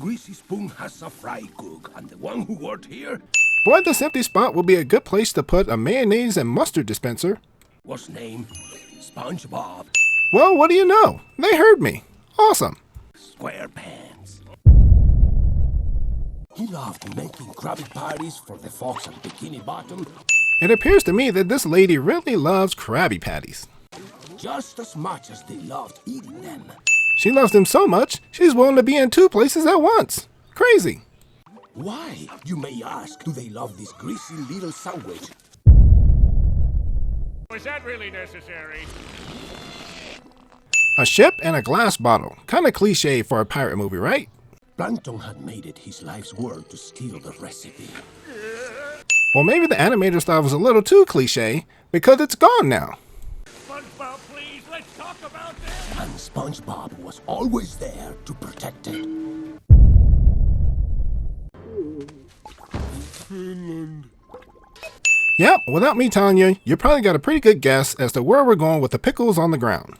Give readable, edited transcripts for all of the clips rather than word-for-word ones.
greasy spoon has a fry cook, and the one who worked here Boy, this empty spot will be a good place to put a mayonnaise and mustard dispenser. was named SpongeBob Well, what do you know? They heard me. Awesome. Squarepants. He loved making Krabby patties for the Fox and Bikini Bottom It appears to me that this lady really loves Krabby Patties. just as much as they loved eating them. She loves them so much, she's willing to be in 2 places at once. Crazy. Why, you may ask, do they love this greasy little sandwich? Was that really necessary? A ship and a glass bottle. Kinda cliche for a pirate movie, right? Plankton had made it his life's work to steal the recipe. Well, maybe the animator style was a little too cliche because it's gone now. SpongeBob, please, let's talk about this! And SpongeBob was always there to protect it. Yep, without me telling you, you probably got a pretty good guess as to where we're going with the pickles on the ground.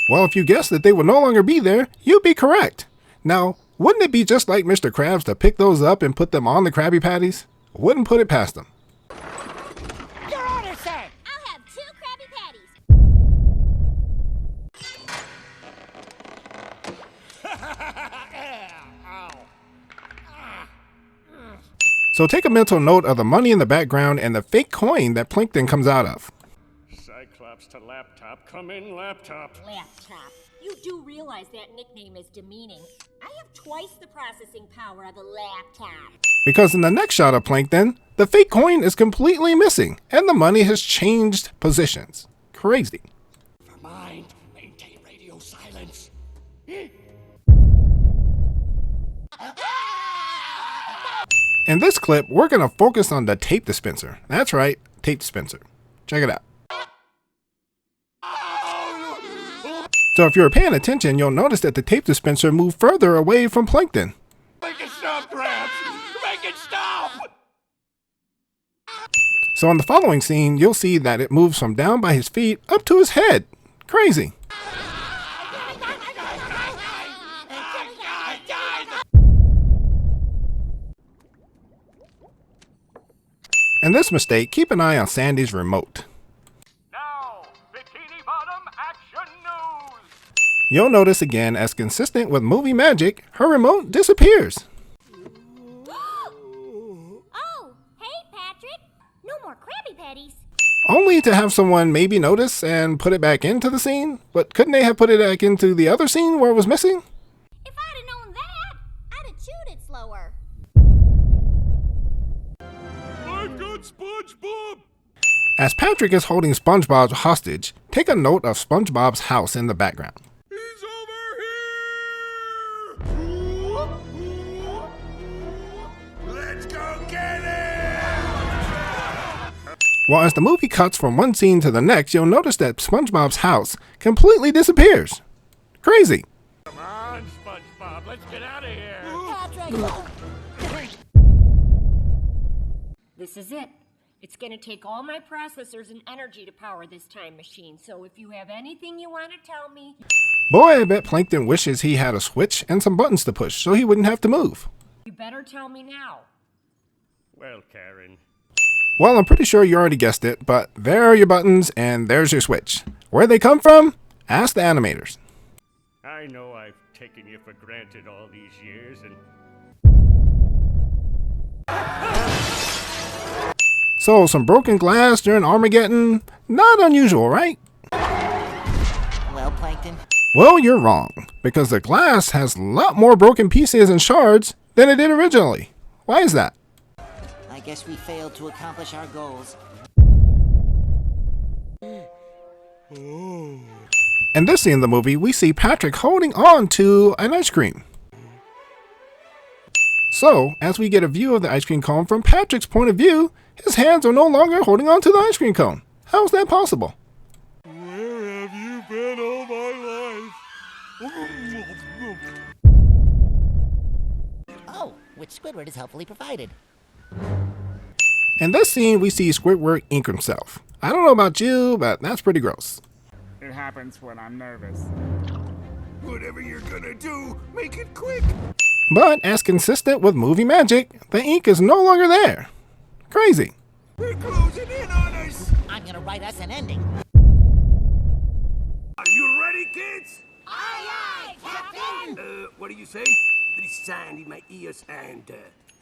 Well, if you guessed that they would no longer be there, you'd be correct. Now, wouldn't it be just like Mr. Krabs to pick those up and put them on the Krabby Patties? Wouldn't put it past them. Your order, sir! I'll have 2 Krabby Patties. So take a mental note of the money in the background and the fake coin that Plankton comes out of. Cyclops to laptop, come in laptop. Laptop. You do realize that nickname is demeaning. I have twice the processing power of a laptop. Because in the next shot of Plankton, the fake coin is completely missing and the money has changed positions. Crazy. For mind, maintain radio silence. In this clip, we're going to focus on the tape dispenser. That's right, tape dispenser. Check it out. So if you're paying attention, you'll notice that the tape dispenser moved further away from Plankton. Make it stop, Krabs! Make it stop! So in the following scene, you'll see that it moves from down by his feet up to his head. Crazy. In this mistake, keep an eye on Sandy's remote. Now, Bikini Bottom action news! You'll notice again, as consistent with movie magic, her remote disappears. Oh, hey, Patrick. No more Krabby Patties. Only to have someone maybe notice and put it back into the scene? But couldn't they have put it back into the other scene where it was missing? If I'd have known that, I'd have chewed it slower. I've got SpongeBob! As Patrick is holding SpongeBob hostage, take a note of SpongeBob's house in the background. He's over here! Let's go get him! Well, as the movie cuts from one scene to the next, you'll notice that SpongeBob's house completely disappears. Crazy. Come on, SpongeBob, let's get out of here! This is it. It's gonna take all my processors and energy to power this time machine, so if you have anything you want to tell me... Boy, I bet Plankton wishes he had a switch and some buttons to push so he wouldn't have to move. You better tell me now. Well, Karen. Well, I'm pretty sure you already guessed it, but there are your buttons and there's your switch. Where they come from? Ask the animators. I know I've taken you for granted all these years, and So, some broken glass during Armageddon? Not unusual, right? Well, Plankton, Well, you're wrong, because the glass has a lot more broken pieces and shards than it did originally. Why is that? I guess we failed to accomplish our goals. In this scene of the movie, we see Patrick holding on to an ice cream. So, as we get a view of the ice cream cone from Patrick's point of view, his hands are no longer holding on to the ice cream cone. How is that possible? where have you been all my life? Oh, which Squidward is helpfully provided. In this scene, we see Squidward ink himself. I don't know about you, but that's pretty gross. It happens when I'm nervous. Whatever you're gonna do, make it quick. But as consistent with movie magic, the ink is no longer there. Crazy. They're closing in on us. I'm gonna write us an ending. Are you ready, kids? Aye, aye, Captain! What do you say? There's sand in my ears and,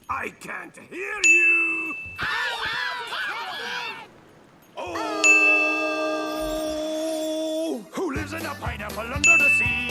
I can't hear you. Aye, aye, Captain! Oh! Who lives in a pineapple under the sea?